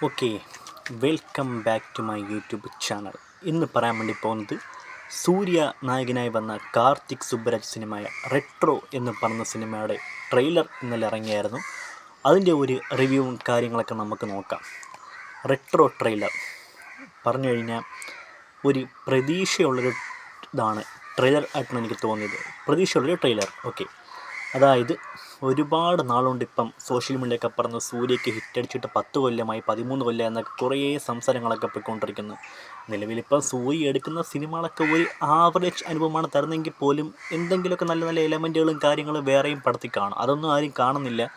Okay, welcome back to my YouTube channel. ഇന്ന് പറയാൻ വേണ്ടി പോകുന്നത് സൂര്യ നായകനായി വന്ന കാർത്തിക് സുബ്ബരാജ് സിനിമയായ റെട്രോ എന്ന് പറഞ്ഞ സിനിമയുടെ ട്രെയിലർ ഇന്നലെ ഇറങ്ങിയായിരുന്നു. അതിൻ്റെ ഒരു റിവ്യൂവും കാര്യങ്ങളൊക്കെ നമുക്ക് നോക്കാം. റെട്രോ ട്രെയിലർ പറഞ്ഞു കഴിഞ്ഞാൽ ഒരു പ്രതീക്ഷയുള്ളൊരു ഇതാണ് ട്രെയിലർ ആയിട്ടാണ് എനിക്ക് തോന്നിയത്. പ്രതീക്ഷയുള്ളൊരു ട്രെയിലർ. ഓക്കെ, അതായത് ഒരുപാട് നാളുകൊണ്ട് ഇപ്പം സോഷ്യൽ മീഡിയയൊക്കെ പറഞ്ഞ് സൂര്യയ്ക്ക് ഹിറ്റടിച്ചിട്ട് 10 കൊല്ലമായി, 13 കൊല്ലം എന്നൊക്കെ കുറേ സംസാരങ്ങളൊക്കെ പോയിക്കൊണ്ടിരിക്കുന്നു. നിലവിലിപ്പം സൂര്യ എടുക്കുന്ന സിനിമകളൊക്കെ ഒരു ആവറേജ് അനുഭവമാണ് തരുന്നതെങ്കിൽ പോലും എന്തെങ്കിലുമൊക്കെ നല്ല നല്ല എലമെൻറ്റുകളും കാര്യങ്ങളും വേറെയും പടത്തിൽ കാണും. അതൊന്നും ആരും കാണുന്നില്ല.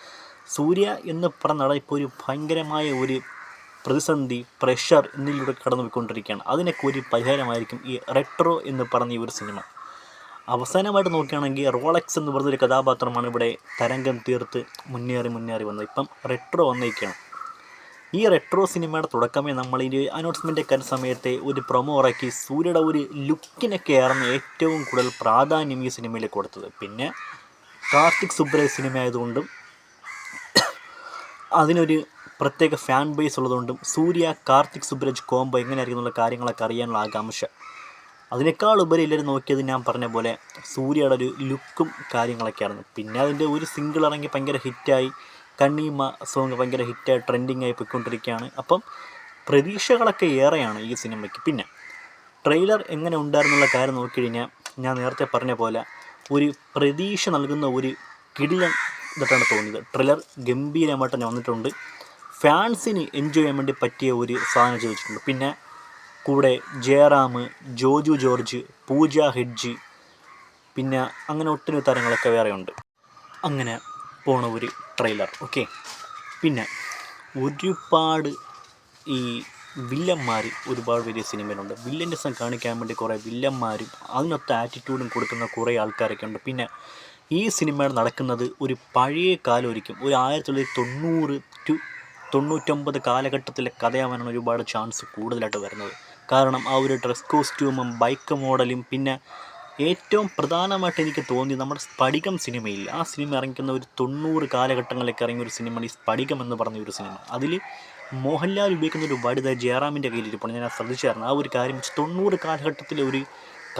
സൂര്യ എന്ന് പറഞ്ഞ നടൻ ഇപ്പോൾ ഒരു ഭയങ്കരമായ ഒരു പ്രതിസന്ധി, പ്രഷർ എന്നിലൂടെ കടന്നു പോയിക്കൊണ്ടിരിക്കുകയാണ്. അതിനൊക്കെ ഒരു പരിഹാരമായിരിക്കും ഈ റെട്രോ എന്ന് പറഞ്ഞ ഈ ഒരു സിനിമ. അവസാനമായിട്ട് നോക്കുകയാണെങ്കിൽ റോളക്സ് എന്ന് പറഞ്ഞൊരു കഥാപാത്രമാണ് ഇവിടെ തരംഗം തീർത്ത് മുന്നേറി വന്നത്. ഇപ്പം റെട്രോ വന്നിരിക്കുകയാണ്. ഈ റെട്രോ സിനിമയുടെ തുടക്കമേ നമ്മൾ ഈ അനൗൺസ്മെൻ്റൊക്കെ സമയത്തെ ഒരു പ്രൊമോ ഇറക്കി സൂര്യയുടെ ഒരു ലുക്കിനൊക്കെ ആയിരുന്നു ഏറ്റവും കൂടുതൽ പ്രാധാന്യം ഈ സിനിമയിൽ കൊടുത്തത്. പിന്നെ കാർത്തിക് സുബ്ബരാജ് സിനിമ ആയതുകൊണ്ടും അതിനൊരു പ്രത്യേക ഫാൻ ബേസ് ഉള്ളതുകൊണ്ടും സൂര്യ കാർത്തിക് സുബ്ബരാജ് കോംബോ എങ്ങനെയായിരിക്കും എന്നുള്ള കാര്യങ്ങളൊക്കെ അറിയാനുള്ള ആകാംക്ഷ. അതിനേക്കാൾ ഉപരി എല്ലാവരും നോക്കിയത് ഞാൻ പറഞ്ഞ പോലെ സൂര്യയുടെ ഒരു ലുക്കും കാര്യങ്ങളൊക്കെയായിരുന്നു. പിന്നെ അതിൻ്റെ ഒരു സിംഗിൾ ഇറങ്ങി ഭയങ്കര ഹിറ്റായി, കണ്ണീമ്മ സോങ് ഭയങ്കര ഹിറ്റായി ട്രെൻഡിങ് പോയിക്കൊണ്ടിരിക്കുകയാണ്. അപ്പം പ്രതീക്ഷകളൊക്കെ ഏറെയാണ് ഈ സിനിമയ്ക്ക്. പിന്നെ ട്രെയിലർ എങ്ങനെ ഉണ്ടായിരുന്നുള്ള കാര്യം നോക്കിക്കഴിഞ്ഞാൽ ഞാൻ നേരത്തെ പറഞ്ഞ പോലെ ഒരു പ്രതീക്ഷ നൽകുന്ന ഒരു കിടിലൻ ഇതായിട്ടാണ് തോന്നിയത്. ട്രെയിലർ ഗംഭീരമായിട്ട് തന്നെ വന്നിട്ടുണ്ട്. ഫാൻസിന് എൻജോയ് ചെയ്യാൻ വേണ്ടി പറ്റിയ ഒരു സാധനം ചെയ്തിട്ടുണ്ട്. പിന്നെ കൂടെ ജയറാം, ജോജു ജോർജ്, പൂജ ഹെഡ്ജി, പിന്നെ അങ്ങനെ ഒട്ടനവധി താരങ്ങളൊക്കെ വേറെ ഉണ്ട്. അങ്ങനെ പോണ ഒരു ട്രെയിലർ. ഓക്കെ, പിന്നെ ഒരുപാട് ഈ വില്ലന്മാർ ഒരുപാട് വലിയ സിനിമയിലുണ്ട്. വില്ലനിസം കാണിക്കാൻ വേണ്ടി കുറേ വില്ലന്മാരും അതിനൊത്ത ആറ്റിറ്റ്യൂഡും കൊടുക്കുന്ന കുറേ ആൾക്കാരൊക്കെ ഉണ്ട്. പിന്നെ ഈ സിനിമയിൽ നടക്കുന്നത് ഒരു പഴയ കാലമൊരിക്കും, ഒരു 1990 to 99 കാലഘട്ടത്തിലെ കഥയാവാനാണ് ഒരുപാട് ചാൻസ് കൂടുതലായിട്ട് വരുന്നത്. കാരണം ആ ഒരു ഡ്രസ് കോസ്റ്റ്യൂമും ബൈക്ക് മോഡലും, പിന്നെ ഏറ്റവും പ്രധാനമായിട്ട് എനിക്ക് തോന്നി നമ്മുടെ സ്ഫടികം സിനിമയിൽ, ആ സിനിമ ഇറങ്ങിക്കുന്ന ഒരു 90 കാലഘട്ടങ്ങളിലേക്ക് ഇറങ്ങിയ ഒരു സിനിമയാണ് ഈ സ്ഫടികം എന്ന് പറഞ്ഞ ഒരു സിനിമ. അതിൽ മോഹൻലാൽ ഉപയോഗിക്കുന്ന ഒരു വടുത ജയറാമിൻ്റെ കയ്യിലിരിപ്പുണ്ട്. ഞാൻ ശ്രദ്ധിച്ചായിരുന്നു. ആ ഒരു കാര്യം 90 കാലഘട്ടത്തിലെ ഒരു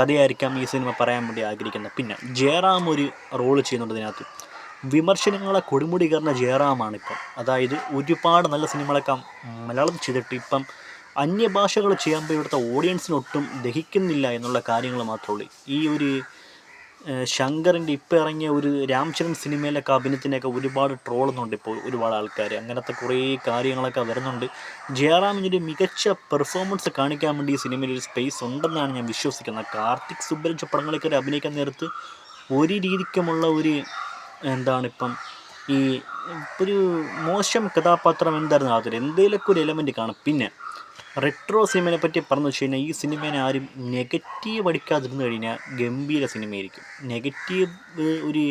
കഥയായിരിക്കാം ഈ സിനിമ പറയാൻ വേണ്ടി ആഗ്രഹിക്കുന്നത്. പിന്നെ ജയറാം ഒരു റോള് ചെയ്യുന്നുണ്ട് ഇതിനകത്ത്. വിമർശനങ്ങളെ കൊടുമുടി കയറുന്ന ജയറാമാണിപ്പം. അതായത് ഒരുപാട് നല്ല സിനിമകളൊക്കെ മലയാളത്തിൽ ചെയ്തിട്ട് ഇപ്പം അന്യഭാഷകൾ ചെയ്യുമ്പോൾ ഇവിടുത്തെ ഓഡിയൻസിനൊട്ടും ദഹിക്കുന്നില്ല എന്നുള്ള കാര്യങ്ങൾ മാത്രമേ ഉള്ളൂ. ഈ ഒരു ശങ്കറിൻ്റെ ഇപ്പോൾ ഇറങ്ങിയ ഒരു രാംചരൺ സിനിമയിലൊക്കെ അഭിനയത്തിനൊക്കെ ഒരുപാട് ട്രോളുന്നുണ്ട് ഇപ്പോൾ ഒരുപാട് ആൾക്കാർ. അങ്ങനത്തെ കുറേ കാര്യങ്ങളൊക്കെ വരുന്നുണ്ട്. ജയറാമിനൊരു മികച്ച പെർഫോമൻസ് കാണിക്കാൻ വേണ്ടി ഈ സിനിമയിൽ ഒരു സ്പേസ് ഉണ്ടെന്നാണ് ഞാൻ വിശ്വസിക്കുന്നത്. കാർത്തിക് സുബ്ബരാജ് പടങ്ങളൊക്കെ അഭിനയിക്കാൻ നേരത്ത് ഒരു രീതിക്കുമുള്ള ഒരു ഇപ്പം ഈ ഒരു മോശം കഥാപാത്രം എന്തായിരുന്നു അതിൽ എന്തെങ്കിലുമൊക്കെ ഒരു എലമെൻറ്റ് കാണും. പിന്നെ റെട്രോ സിനിമയെ പറ്റി പറഞ്ഞു വെച്ച് കഴിഞ്ഞാൽ ഈ സിനിമേനെ ആരും നെഗറ്റീവ് അടിക്കാതിരുന്നു കഴിഞ്ഞാൽ ഗംഭീര സിനിമയായിരിക്കും. നെഗറ്റീവ് ഒരു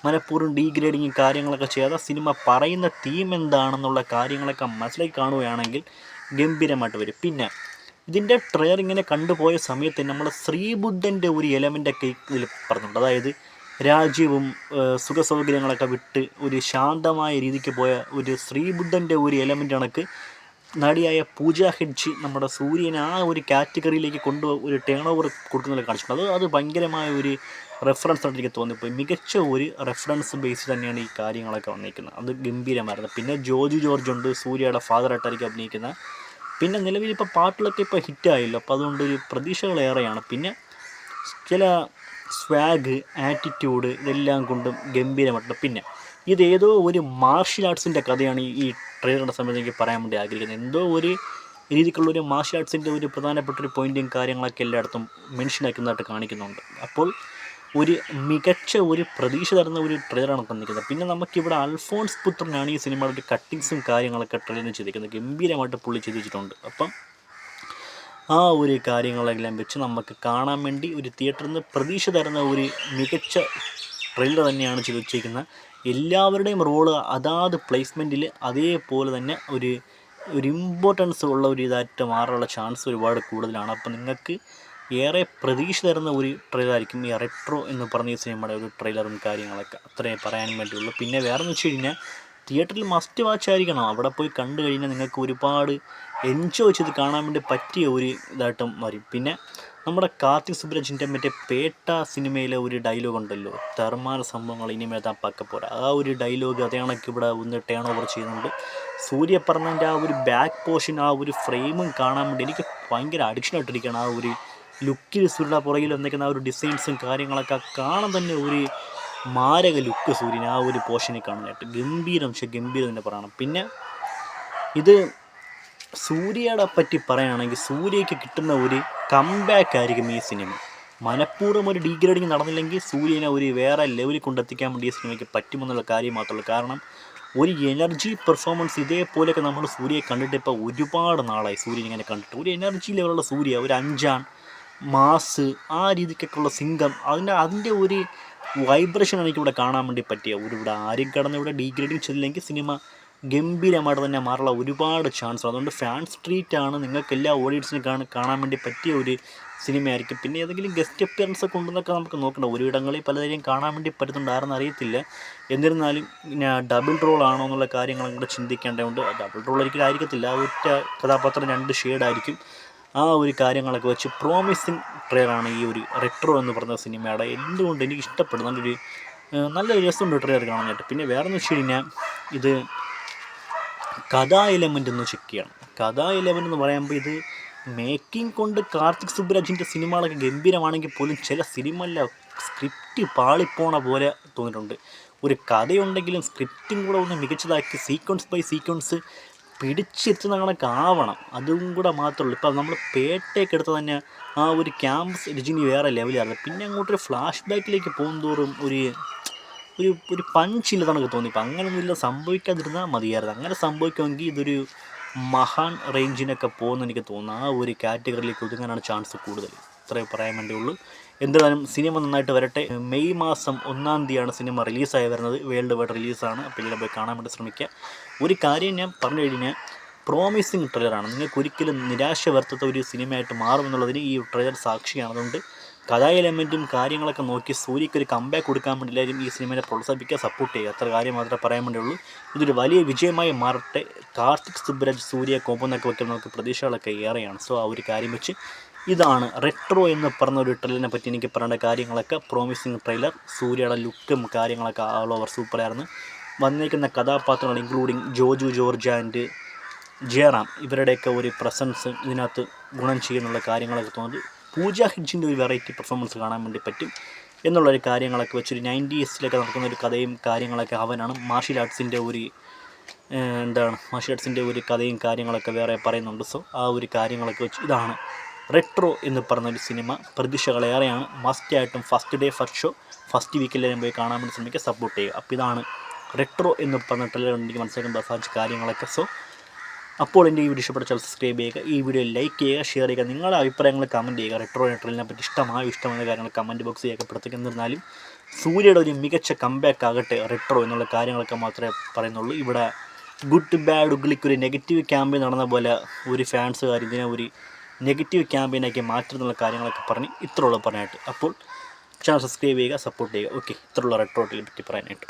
മനഃപൂർവ്വം ഡീഗ്രേഡിങ് കാര്യങ്ങളൊക്കെ ചെയ്യാതെ സിനിമ പറയുന്ന തീം എന്താണെന്നുള്ള കാര്യങ്ങളൊക്കെ മനസ്സിലാക്കി കാണുകയാണെങ്കിൽ ഗംഭീരമായിട്ട് വരും. പിന്നെ ഇതിൻ്റെ ട്രെയിലർ ഇങ്ങനെ കണ്ടുപോയ സമയത്ത് നമ്മൾ ശ്രീബുദ്ധൻ്റെ ഒരു എലമെൻ്റൊക്കെ ഇതിൽ പറഞ്ഞിട്ടുണ്ട്. അതായത് രാജ്യവും സുഖസൗകര്യങ്ങളൊക്കെ വിട്ട് ഒരു ശാന്തമായ രീതിക്ക് പോയ ഒരു ശ്രീബുദ്ധൻ്റെ ഒരു എലമെൻ്റ് കണക്ക് നടിയായ പൂജ ഹെഡ്ജി നമ്മുടെ സൂര്യനെ ആ ഒരു കാറ്റഗറിയിലേക്ക് ഒരു ടേൺ ഓവർ കൊടുക്കുന്നതിൽ കാണിച്ചിട്ടുണ്ട്. അത് ഭയങ്കരമായ ഒരു റെഫറൻസ് ആയിട്ട് എനിക്ക് തോന്നിപ്പോയി. മികച്ച ഒരു റെഫറൻസ് ബേസ് തന്നെയാണ് ഈ കാര്യങ്ങളൊക്കെ വന്നിരിക്കുന്നത്. അത് ഗംഭീരമായിരുന്നു. പിന്നെ ജോജു ജോർജ് ഉണ്ട്, സൂര്യയുടെ ഫാദറായിട്ടായിരിക്കും അഭിനയിക്കുന്നത്. പിന്നെ നിലവിലിപ്പോൾ പാട്ടുകളൊക്കെ ഇപ്പോൾ ഹിറ്റായല്ലോ, അപ്പോൾ അതുകൊണ്ട് ഒരു പ്രതീക്ഷകളേറെയാണ്. പിന്നെ ചില സ്വാഗ്, ആറ്റിറ്റ്യൂഡ് ഇതെല്ലാം കൊണ്ടും ഗംഭീരമായിട്ടുണ്ട്. പിന്നെ ഇതേതോ ഒരു മാർഷ്യൽ ആർട്സിൻ്റെ കഥയാണ് ഈ ട്രെയിലറുടെ സമയത്ത് എനിക്ക് പറയാൻ വേണ്ടി ആഗ്രഹിക്കുന്നത്. എന്തോ ഒരു രീതിക്കുള്ളൊരു മാർഷ്യൽ ആർട്സിൻ്റെ ഒരു പ്രധാനപ്പെട്ട ഒരു പോയിൻറ്റും കാര്യങ്ങളൊക്കെ എല്ലായിടത്തും മെൻഷൻ ആക്കുന്നതായിട്ട് കാണിക്കുന്നുണ്ട്. അപ്പോൾ ഒരു മികച്ച ഒരു പ്രതീക്ഷ തരുന്ന ഒരു ട്രെയിലറാണ് തന്നിരിക്കുന്നത്. പിന്നെ നമുക്കിവിടെ അൽഫോൺസ് പുത്രനാണ് ഈ സിനിമയുടെ ഒരു കട്ടിങ്സും കാര്യങ്ങളൊക്കെ ട്രെയിലറിന് ചെയ്തിരിക്കുന്നത്. ഗംഭീരമായിട്ട് പുള്ളി ചെയ്ത് വെച്ചിട്ടുണ്ട്. അപ്പം ആ ഒരു കാര്യങ്ങളെല്ലാം വെച്ച് നമുക്ക് കാണാൻ വേണ്ടി ഒരു തിയേറ്ററിൽ നിന്ന് പ്രതീക്ഷ തരുന്ന ഒരു മികച്ച ട്രെയിലർ തന്നെയാണ് ചെയ്ത് വെച്ചിരിക്കുന്നത്. എല്ലാവരുടെയും റോള് അതാത് പ്ലേസ്മെൻറ്റിൽ അതേപോലെ തന്നെ ഒരു ഇമ്പോർട്ടൻസ് ഉള്ള ഒരു ഇതായിട്ട് മാറാനുള്ള ചാൻസ് ഒരുപാട് കൂടുതലാണ്. അപ്പം നിങ്ങൾക്ക് ഏറെ പ്രതീക്ഷ തരുന്ന ഒരു ട്രെയിലറായിരിക്കും ഈ റെട്രോ എന്ന് പറഞ്ഞ ഈ സിനിമയുടെ ഒരു ട്രെയിലറും കാര്യങ്ങളൊക്കെ. അത്രയും പറയാൻ വേണ്ടിയുള്ളൂ. പിന്നെ വേറെ എന്ന് വെച്ച് കഴിഞ്ഞാൽ തിയേറ്ററിൽ മസ്റ്റ് വാച്ച് ആയിരിക്കണം. അവിടെ പോയി കണ്ടു കഴിഞ്ഞാൽ നിങ്ങൾക്ക് ഒരുപാട് എൻജോയ് ചെയ്ത് കാണാൻ വേണ്ടി പറ്റിയ ഒരു ഇതായിട്ടും വരും. പിന്നെ നമ്മുടെ കാർത്തിക് സുബ്രജിൻ്റെ മറ്റേ പേട്ട സിനിമയിലെ ഒരു ഡയലോഗ് ഉണ്ടല്ലോ, തെർമാന സംഭവങ്ങൾ ഇനിമേൽ താൻ പക്കപ്പോരാ, ആ ഒരു ഡയലോഗ് അതേ കണക്ക് ഇവിടെ ഒന്ന് ടേൺ ഓവർ ചെയ്യുന്നുണ്ട്. സൂര്യ പറഞ്ഞതിൻ്റെ ആ ഒരു ബാക്ക് പോർഷൻ, ആ ഒരു ഫ്രെയിമും കാണാൻ വേണ്ടി എനിക്ക് ഭയങ്കര അഡിക്ഷൻ ആയിട്ടിരിക്കുകയാണ്. ആ ഒരു ലുക്കിൽ സൂര്യയുടെ പുറകിൽ വന്നിരിക്കുന്ന ആ ഒരു ഡിസൈൻസും കാര്യങ്ങളൊക്കെ കാണാൻ തന്നെ ഒരു മാരക ലുക്ക് സൂര്യന് ആ ഒരു പോർഷനിൽ കാണാനായിട്ട് ഗംഭീരം തന്നെ പറയണം. പിന്നെ ഇത് സൂര്യയുടെ പറ്റി പറയുകയാണെങ്കിൽ സൂര്യയ്ക്ക് കിട്ടുന്ന ഒരു കംബാക്ക് ആയിരിക്കും ഈ സിനിമ. മനഃപൂർവ്വം ഒരു ഡീഗ്രേഡിങ് നടന്നില്ലെങ്കിൽ സൂര്യനെ ഒരു വേറെ ലെവലിൽ കൊണ്ടെത്തിക്കാൻ വേണ്ടി ഈ സിനിമയ്ക്ക് പറ്റുമെന്നുള്ള കാര്യം മാത്രമേ ഉള്ളൂ. കാരണം ഒരു എനർജി പെർഫോമൻസ് ഇതേപോലെയൊക്കെ നമ്മൾ സൂര്യയെ കണ്ടിട്ട് ഇപ്പോൾ ഒരുപാട് നാളായി സൂര്യൻ ഇങ്ങനെ കണ്ടിട്ട്. ഒരു എനർജി ലെവലുള്ള സൂര്യ, ഒരു അഞ്ചാൻ മാസ്, ആ രീതിക്കൊക്കെയുള്ള സിംഗം, അതിൻ്റെ ഒരു വൈബ്രേഷൻ എനിക്കിവിടെ കാണാൻ വേണ്ടി പറ്റിയ ഇവിടെ ആരും കടന്ന് ഇവിടെ ഡീഗ്രേഡിങ് ചെയ്തില്ലെങ്കിൽ സിനിമ ഗംഭീരമായിട്ട് തന്നെ മാറുള്ള ഒരുപാട് ചാൻസ്. അതുകൊണ്ട് ഫാൻ സ്ട്രീറ്റ് ആണ് നിങ്ങൾക്ക് എല്ലാ ഓഡിയൻസിനും കാണാൻ വേണ്ടി പറ്റിയ ഒരു സിനിമയായിരിക്കും. പിന്നെ ഏതെങ്കിലും ഗസ്റ്റ് അപ്പിയറൻസ് ഒക്കെ ഉണ്ടെന്നൊക്കെ നമുക്ക് നോക്കണം. ഒരുയിടങ്ങളിൽ പലരെയും കാണാൻ വേണ്ടി പറ്റുന്നുണ്ട്, ആരെന്ന് അറിയത്തില്ല. എന്നിരുന്നാലും പിന്നെ ഡബിൾ റോൾ ആണോ എന്നുള്ള കാര്യങ്ങളും കൂടെ ചിന്തിക്കേണ്ടതുണ്ട്. ഡബിൾ റോൾ ഒരിക്കലും ആയിരിക്കത്തില്ല, ഒറ്റ കഥാപാത്രം 2 ഷെയ്ഡായിരിക്കും. ആ ഒരു കാര്യങ്ങളൊക്കെ വെച്ച് പ്രോമിസിങ് ട്രെയിലറാണ് ഈ ഒരു റെട്രോ എന്ന് പറഞ്ഞ സിനിമയുടെ. എന്തുകൊണ്ട് എനിക്ക് ഇഷ്ടപ്പെടും, നല്ലൊരു രസമുണ്ട് ട്രെയിലർ കാണാനായിട്ട്. പിന്നെ വേറെന്ന് വെച്ച് കഴിഞ്ഞാൽ ഇത് കഥാ എലമെൻ്റ് ഒന്ന് ചെക്ക് ചെയ്യണം. കഥാ എലമെൻ്റ് എന്ന് പറയുമ്പോൾ ഇത് മേക്കിംഗ് കൊണ്ട് കാർത്തിക് സുബ്രാജിൻ്റെ സിനിമകളൊക്കെ ഗംഭീരമാണെങ്കിൽ പോലും ചില സിനിമയിലെ സ്ക്രിപ്റ്റ് പാളിപ്പോണ പോലെ തോന്നിയിട്ടുണ്ട്. ഒരു കഥയുണ്ടെങ്കിലും സ്ക്രിപ്റ്റും കൂടെ ഒന്ന് മികച്ചതാക്കി സീക്വൻസ് ബൈ സീക്വൻസ് പിടിച്ചെത്തുന്ന കണക്കാവണം. അതും കൂടെ മാത്രമേ ഉള്ളൂ. ഇപ്പം നമ്മൾ പേട്ടയൊക്കെ എടുത്ത് തന്നെ ആ ഒരു ക്യാമ്പസ് രജനി വേറെ ലെവലായിരുന്നു. പിന്നെ അങ്ങോട്ടൊരു ഫ്ലാഷ് ബാക്കിലേക്ക് പോകുന്തോറും ഒരു പഞ്ചില്ലെന്നാണ് തോന്നി. ഇപ്പം അങ്ങനെയൊന്നുമില്ല, സംഭവിക്കാതിരുന്നാൽ മതിയായിരുന്നു. അങ്ങനെ സംഭവിക്കുമെങ്കിൽ ഇതൊരു മഹാൻ റേഞ്ചിനൊക്കെ പോകുമെന്ന് എനിക്ക് തോന്നുന്നു. ആ ഒരു കാറ്റഗറിയിലേക്ക് ഒതുങ്ങാനാണ് ചാൻസ് കൂടുതൽ. ഇത്രയും പറയാൻ വേണ്ടിയുള്ളൂ. എന്തായാലും സിനിമ നന്നായിട്ട് വരട്ടെ. മെയ് മാസം 1-ാം തീയതിയാണ് സിനിമ റിലീസായി വരുന്നത്. വേൾഡ് വൈഡ് റിലീസാണ്. അപ്പോൾ എല്ലാവരും പോയി കാണാൻ വേണ്ടി ശ്രമിക്കുക. ഒരു കാര്യം ഞാൻ പറഞ്ഞു കഴിഞ്ഞാൽ പ്രോമിസിങ് ട്രെയിലറാണ്. നിങ്ങൾക്ക് ഒരിക്കലും നിരാശ വരുത്താത്ത ഒരു സിനിമയായിട്ട് മാറുമെന്നുള്ളതിന് ഈ ട്രെയിലർ സാക്ഷിയാണ്. അതുകൊണ്ട് കഥാ എലമെൻറ്റും കാര്യങ്ങളൊക്കെ നോക്കി സൂര്യയ്ക്ക് ഒരു കംബാക്ക് കൊടുക്കാൻ വേണ്ടി എല്ലാവരും ഈ സിനിമയെ പ്രോത്സാഹിപ്പിക്കുക, സപ്പോർട്ട് ചെയ്യുക. അത്ര കാര്യം മാത്രമേ പറയാൻ വേണ്ടിയുള്ളൂ. ഇതൊരു വലിയ വിജയമായി മാറട്ടെ. കാർത്തിക് സുബ്രാജ് സൂര്യ കോമ്പോ എന്നൊക്കെ വയ്ക്കുന്ന നമുക്ക് പ്രതീക്ഷകളൊക്കെ ഏറെയാണ്. സോ ആ ഒരു കാര്യം വെച്ച് ഇതാണ് റെട്രോ എന്ന് പറഞ്ഞ ഒരു ട്രെയിലറിനെ പറ്റി എനിക്ക് പറയേണ്ട കാര്യങ്ങളൊക്കെ. പ്രോമിസിങ് ട്രെയിലർ, സൂര്യയുടെ ലുക്കും കാര്യങ്ങളൊക്കെ ഓൾ ഓവർ സൂപ്പറായിരുന്നു. വന്നിരിക്കുന്ന കഥാപാത്രങ്ങൾ ഇൻക്ലൂഡിങ് ജോജു ജോർജ് ആൻഡ് ജയറാം, ഇവരുടെയൊക്കെ ഒരു പ്രസൻസ് ഇതിനകത്ത് ഗുണം ചെയ്യുന്നുള്ള കാര്യങ്ങളൊക്കെ തോന്നുന്നത്. പൂജ ഹിഡ്ജിൻ്റെ ഒരു വെറൈറ്റി പെർഫോമൻസ് കാണാൻ വേണ്ടി പറ്റും എന്നുള്ളൊരു കാര്യങ്ങളൊക്കെ വെച്ചൊരു 90s നടക്കുന്ന ഒരു കഥയും കാര്യങ്ങളൊക്കെ അവനാണ്. മാർഷ്യൽ ആർട്സിൻ്റെ ഒരു കഥയും കാര്യങ്ങളൊക്കെ വേറെ പറയുന്നുണ്ട്. സോ ആ ഒരു കാര്യങ്ങളൊക്കെ വെച്ച് ഇതാണ് റെട്രോ എന്ന് പറഞ്ഞൊരു സിനിമ. പ്രതീക്ഷകളേറെയാണ്. മസ്റ്റായിട്ടും first day first show first വീക്കെല്ലാവരും പോയി കാണാൻ വേണ്ടി ശ്രമിക്കുക, സപ്പോർട്ട് ചെയ്യുക. അപ്പോൾ ഇതാണ് റെട്രോ എന്ന് പറഞ്ഞിട്ടുള്ള എനിക്ക് മനസ്സിലാക്കാൻ ബസാജ് കാര്യങ്ങളൊക്കെ. സോ അപ്പോൾ എൻ്റെ ഈ വീഡിയോ ഇഷ്ടപ്പെട്ടാൽ സബ്സ്ക്രൈബ് ചെയ്യുക, ഈ വീഡിയോ ലൈക്ക് ചെയ്യുക, ഷെയർ ചെയ്യുക, നിങ്ങളുടെ അഭിപ്രായങ്ങൾ കമൻറ്റ് ചെയ്യുക. റെട്രോ ട്രെയിലിനെ പറ്റി ഇഷ്ടമായ കാര്യങ്ങൾ കമൻറ്റ് ബോക്സ് രേഖപ്പെടുത്തുക. എന്നിരുന്നാലും സൂര്യയുടെ ഒരു മികച്ച കംബാക്ക് ആകട്ടെ റെട്രോ എന്നുള്ള കാര്യങ്ങളൊക്കെ മാത്രമേ പറയുന്നുള്ളൂ. ഇവിടെ ഗുഡ് ബാഡ് ഉഗ്ലിക്ക് ഒരു നെഗറ്റീവ് ക്യാമ്പയിൻ നടന്ന പോലെ ഒരു ഫാൻസുകാർ ഇതിനെ ഒരു നെഗറ്റീവ് ക്യാമ്പയിനാക്കി മാറ്റുന്നുള്ള കാര്യങ്ങളൊക്കെ പറഞ്ഞ് ഇത്രയുള്ള പറയാനായിട്ട്. അപ്പോൾ ചാനൽ സബ്സ്ക്രൈബ് ചെയ്യുക, സപ്പോർട്ട് ചെയ്യുക. ഓക്കെ, ഇത്രയുള്ള റെട്രോട്ടിനെ പറ്റി പറയാനായിട്ട്.